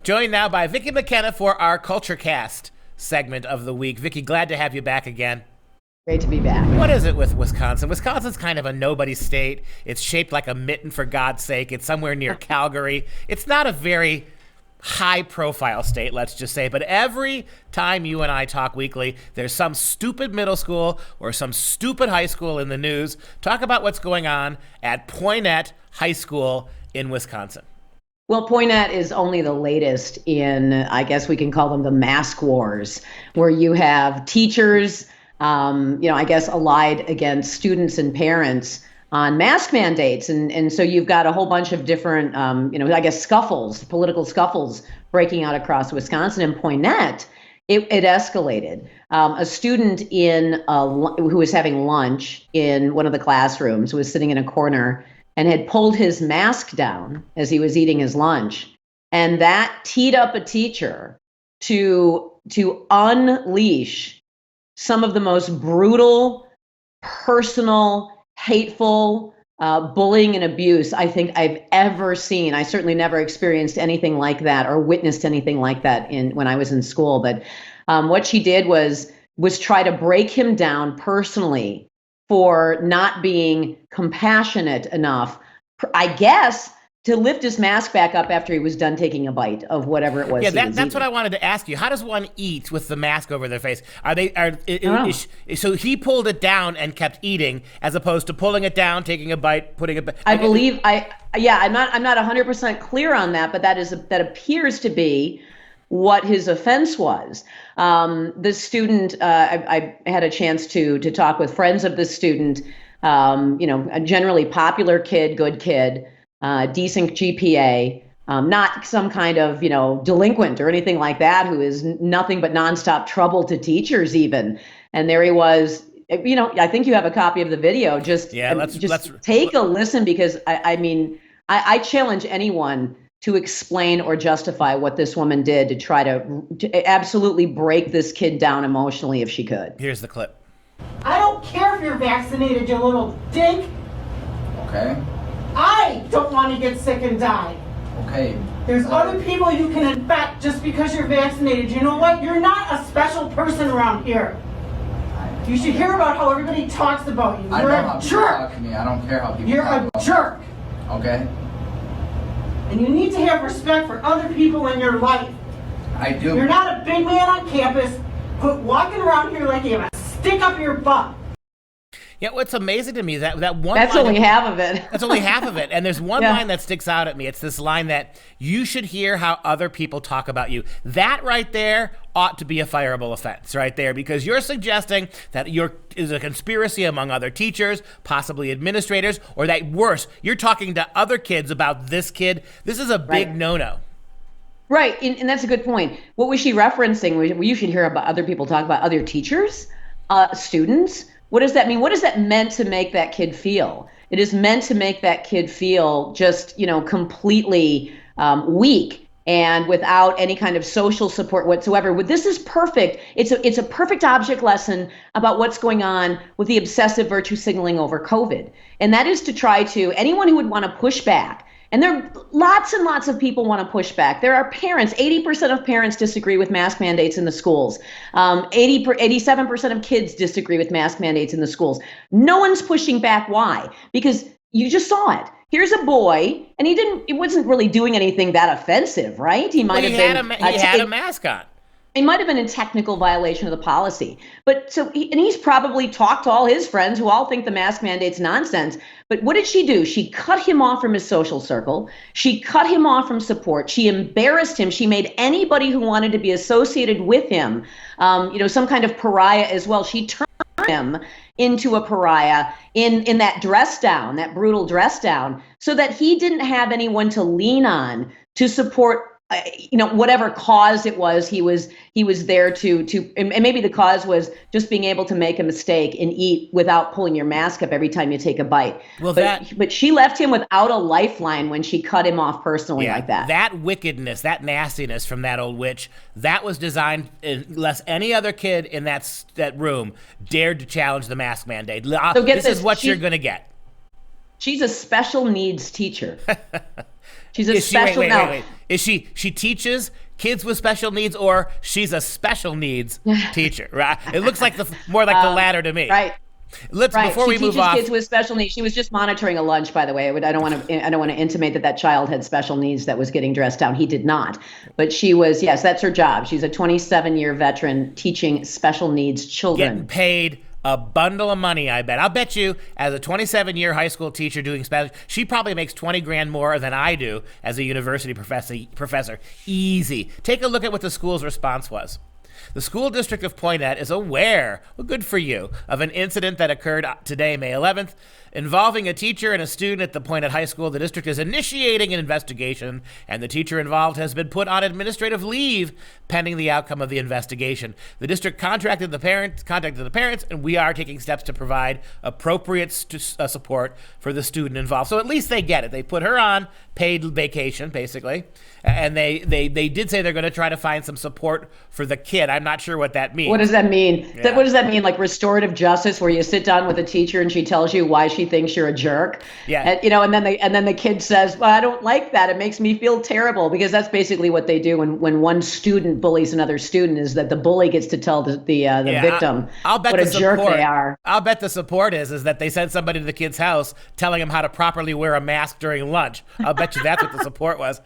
Joined now by Vicki McKenna for our Culture Cast segment of the week. Vicki, glad to have you back again. Great to be back. What is it with Wisconsin? Wisconsin's kind of a nobody state. It's shaped like a mitten, for God's sake. It's somewhere near Calgary. It's not a very high-profile state, let's just say. But every time you and I talk weekly, there's some stupid middle school or some stupid high school in the news. Talk about what's going on at Poynette High School in Wisconsin. Well, Poynette is only the latest in, I guess we can call them the mask wars, where you have teachers, I guess allied against students and parents on mask mandates. And so you've got a whole bunch of different, scuffles, political scuffles breaking out across Wisconsin. And Poynette, it escalated. A student who was having lunch in one of the classrooms was sitting in a corner and had pulled his mask down as he was eating his lunch. And that teed up a teacher to unleash some of the most brutal, personal, hateful bullying and abuse I think I've ever seen. I certainly never experienced anything like that or witnessed anything like that when I was in school. But what she did was try to break him down personally for not being compassionate enough, I guess, to lift his mask back up after he was done taking a bite of whatever it was. Yeah, that's what I wanted to ask you. How does one eat with the mask over their face? So he pulled it down and kept eating, as opposed to pulling it down, taking a bite, putting it back. I'm not 100% clear on that, but that appears to be what his offense was. The student, I had a chance to talk with friends of the student, a generally popular kid, good kid, decent GPA, not some kind of, delinquent or anything like that, who is nothing but nonstop trouble to teachers even. And there he was, I think you have a copy of the video. Let's take a listen, because I challenge anyone to explain or justify what this woman did to try to absolutely break this kid down emotionally if she could. Here's the clip. I don't care if you're vaccinated, you little dink. Okay. I don't want to get sick and die. Okay. There's other people you can infect just because you're vaccinated. You know what? You're not a special person around here. You should hear about how everybody talks about you. You're a jerk. Talk to me. I don't care how people You're talk a about jerk. me. Okay. And you need to have respect for other people in your life. I do. You're not a big man on campus. Quit walking around here like you have a stick up your butt. Yeah, what's amazing to me that one. That's only half of it. That's only half of it, and there's one line that sticks out at me. It's this line that you should hear how other people talk about you. That right there ought to be a fireable offense, right there, because you're suggesting that is a conspiracy among other teachers, possibly administrators, or that worse, you're talking to other kids about this kid. This is a big no-no. Right, and that's a good point. What was she referencing? You should hear about other people talk about other teachers, students. What does that mean? What is that meant to make that kid feel? It is meant to make that kid feel just, completely weak and without any kind of social support whatsoever. This is perfect. It's a perfect object lesson about what's going on with the obsessive virtue signaling over COVID. And that is to try to, anyone who would want to push back, and there are lots and lots of people want to push back. There are parents, 80% of parents disagree with mask mandates in the schools. 87% of kids disagree with mask mandates in the schools. No one's pushing back. Why? Because you just saw it. Here's a boy, and he wasn't really doing anything that offensive, right? He had a mask on. He might have been in technical violation of the policy. But he's probably talked to all his friends who all think the mask mandate's nonsense. But what did she do? She cut him off from his social circle. She cut him off from support. She embarrassed him. She made anybody who wanted to be associated with him, some kind of pariah as well. She turned him into a pariah in that dress down, that brutal dress down, so that he didn't have anyone to lean on to support whatever cause it was. He was there to and maybe the cause was just being able to make a mistake and eat without pulling your mask up every time you take a bite. But she left him without a lifeline when she cut him off personally like that. That wickedness, that nastiness from that old witch, that was designed unless any other kid in that room dared to challenge the mask mandate. So this is what you're going to get. She's a special needs teacher. She's a Is she, special. wait. Is she teaches kids with special needs, or she's a special needs teacher? Right. It looks like more like the latter to me. Right. Before we move off. She teaches kids with special needs. She was just monitoring a lunch, by the way. I don't want to intimate that child had special needs that was getting dressed down. He did not. But she was, yes, that's her job. She's a 27-year veteran teaching special needs children. Getting paid a bundle of money, I bet. I'll bet you, as a 27-year high school teacher doing special, she probably makes 20 grand more than I do as a university professor. Easy. Take a look at what the school's response was. The school district of Poynette is aware, well, good for you, of an incident that occurred today, May 11th, involving a teacher and a student at the Poynette High School. The district is initiating an investigation, and the teacher involved has been put on administrative leave pending the outcome of the investigation. The district contacted the parents, and we are taking steps to provide appropriate support for the student involved. So at least they get it. They put her on paid vacation, basically, and they did say they're going to try to find some support for the kid. I'm not sure what that means. What does that mean? Yeah. What does that mean? Like restorative justice, where you sit down with a teacher and she tells you why she thinks you're a jerk. Yeah. And then the kid says, "Well, I don't like that. It makes me feel terrible," because that's basically what they do when one student bullies another student, is that the bully gets to tell the victim I'll bet what the a jerk support, they are. I'll bet the support is that they sent somebody to the kid's house telling him how to properly wear a mask during lunch. I'll bet you that's what the support was.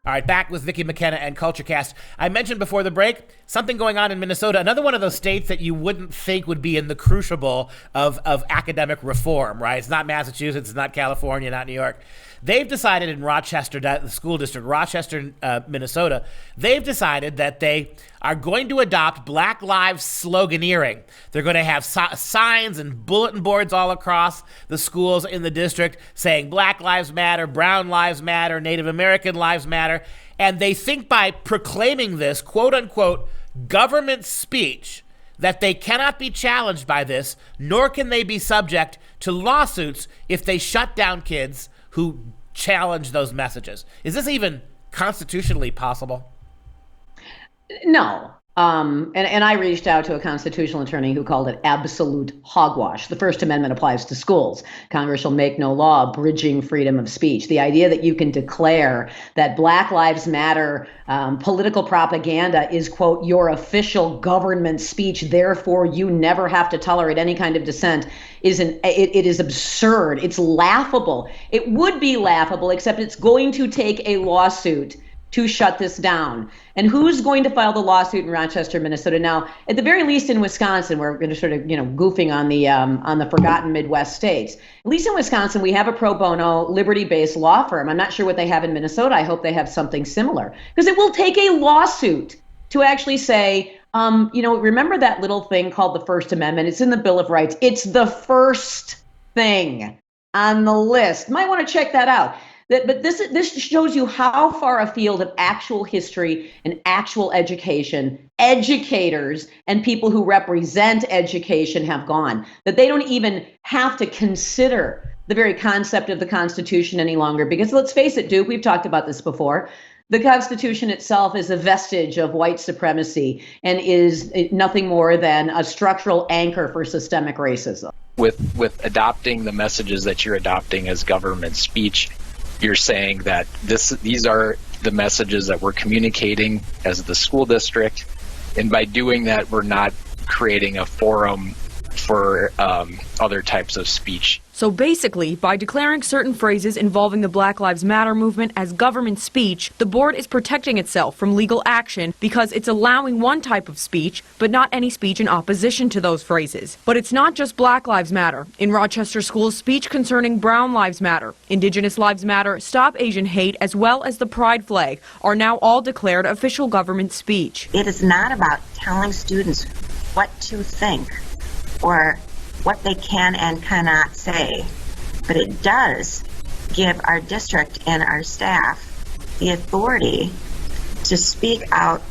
All right, back with Vicki McKenna and CultureCast. I mentioned before the break something going on in Minnesota, another one of those states that you wouldn't think would be in the crucible of academic reform, right? It's not Massachusetts, it's not California, not New York. They've decided in Rochester, the school district, Rochester, Minnesota, they've decided that they are going to adopt Black Lives sloganeering. They're going to have signs and bulletin boards all across the schools in the district saying Black Lives Matter, Brown Lives Matter, Native American Lives Matter. And they think by proclaiming this, quote unquote, government speech, that they cannot be challenged by this, nor can they be subject to lawsuits if they shut down kids who challenge those messages. Is this even constitutionally possible? No. And I reached out to a constitutional attorney who called it absolute hogwash. The First Amendment applies to schools. Congress shall make no law abridging freedom of speech. The idea that you can declare that Black Lives Matter political propaganda is, quote, your official government speech, therefore you never have to tolerate any kind of dissent, it is absurd. It's laughable. It would be laughable, except it's going to take a lawsuit to shut this down. And who's going to file the lawsuit in Rochester, Minnesota? Now, at the very least in Wisconsin, we're going to sort of, goofing on the forgotten Midwest states. At least in Wisconsin, we have a pro bono, liberty-based law firm. I'm not sure what they have in Minnesota. I hope they have something similar, because it will take a lawsuit to actually say, remember that little thing called the First Amendment? It's in the Bill of Rights. It's the first thing on the list. Might want to check that out. But this shows you how far afield of actual history and actual education, educators and people who represent education have gone, that they don't even have to consider the very concept of the Constitution any longer. Because let's face it, Duke, we've talked about this before. The Constitution itself is a vestige of white supremacy and is nothing more than a structural anchor for systemic racism. With adopting the messages that you're adopting as government speech, you're saying that these are the messages that we're communicating as the school district, and by doing that, we're not creating a forum for other types of speech. So basically, by declaring certain phrases involving the Black Lives Matter movement as government speech, the board is protecting itself from legal action because it's allowing one type of speech, but not any speech in opposition to those phrases. But it's not just Black Lives Matter. In Rochester schools, speech concerning Brown Lives Matter, Indigenous Lives Matter, Stop Asian Hate, as well as the Pride flag are now all declared official government speech. It is not about telling students what to think or what they can and cannot say, but it does give our district and our staff the authority to speak out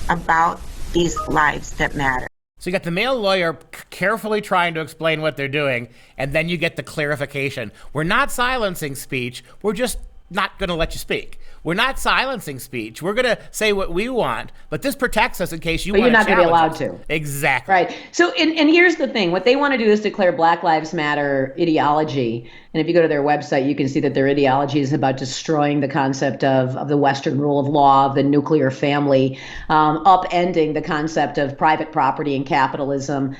about these lives that matter. So you got the male lawyer carefully trying to explain what they're doing, and then you get the clarification. We're not silencing speech, we're just not going to let you speak. We're not silencing speech. We're going to say what we want, but this protects us in case you want to challenge us. But you're not going to be allowed to. Exactly. Right. So, and here's the thing. What they want to do is declare Black Lives Matter ideology. And if you go to their website, you can see that their ideology is about destroying the concept of the Western rule of law, of the nuclear family, upending the concept of private property and capitalism,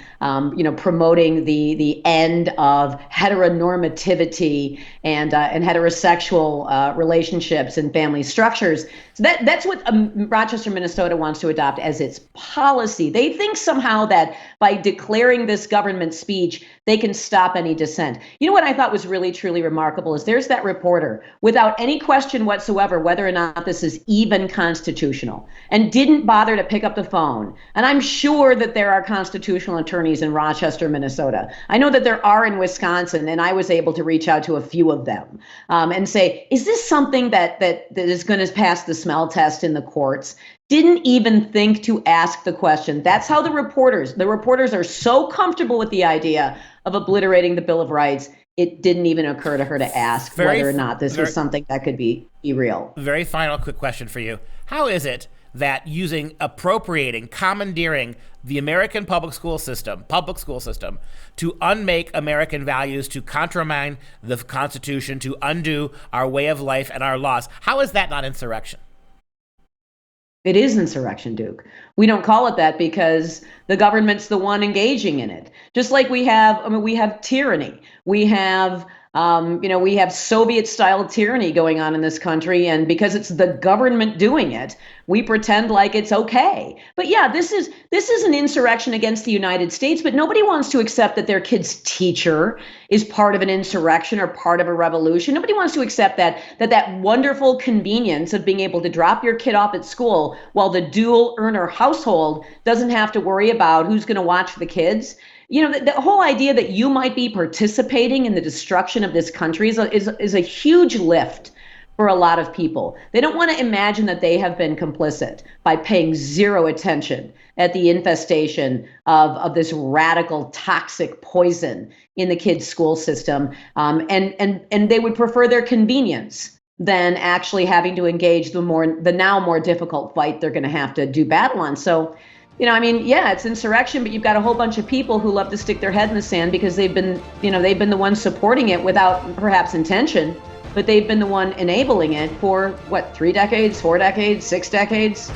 promoting the end of heteronormativity and heterosexual relationships and family structures. So that's what Rochester, Minnesota wants to adopt as its policy. They think somehow that by declaring this government speech, they can stop any dissent. You know what I thought was really, truly remarkable is there's that reporter without any question whatsoever whether or not this is even constitutional and didn't bother to pick up the phone. And I'm sure that there are constitutional attorneys in Rochester, Minnesota. I know that there are in Wisconsin, and I was able to reach out to a few of them and say, is this something that is going to pass the smell test in the courts? Didn't even think to ask the question. That's how the reporters are so comfortable with the idea of obliterating the Bill of Rights. It didn't even occur to her to ask whether or not this was something that could be real. Very final quick question for you. How is it that appropriating, commandeering the American public school system to unmake American values, to countermine the Constitution, to undo our way of life and our laws, how is that not insurrection? It is insurrection, Duke. We don't call it that because the government's the one engaging in it. Just like we have tyranny. We have Soviet-style tyranny going on in this country, and because it's the government doing it, we pretend like it's okay. But yeah, this is an insurrection against the United States, but nobody wants to accept that their kid's teacher is part of an insurrection or part of a revolution. Nobody wants to accept that wonderful convenience of being able to drop your kid off at school while the dual earner household doesn't have to worry about who's going to watch the kids. The whole idea that you might be participating in the destruction of this country is a huge lift for a lot of people. They don't want to imagine that they have been complicit by paying zero attention at the infestation of this radical toxic poison in the kids' school system. And they would prefer their convenience than actually having to engage the now more difficult fight they're going to have to do battle on. So, it's insurrection, but you've got a whole bunch of people who love to stick their head in the sand because they've been the ones supporting it without perhaps intention, but they've been the one enabling it for 3 decades, 4 decades, 6 decades?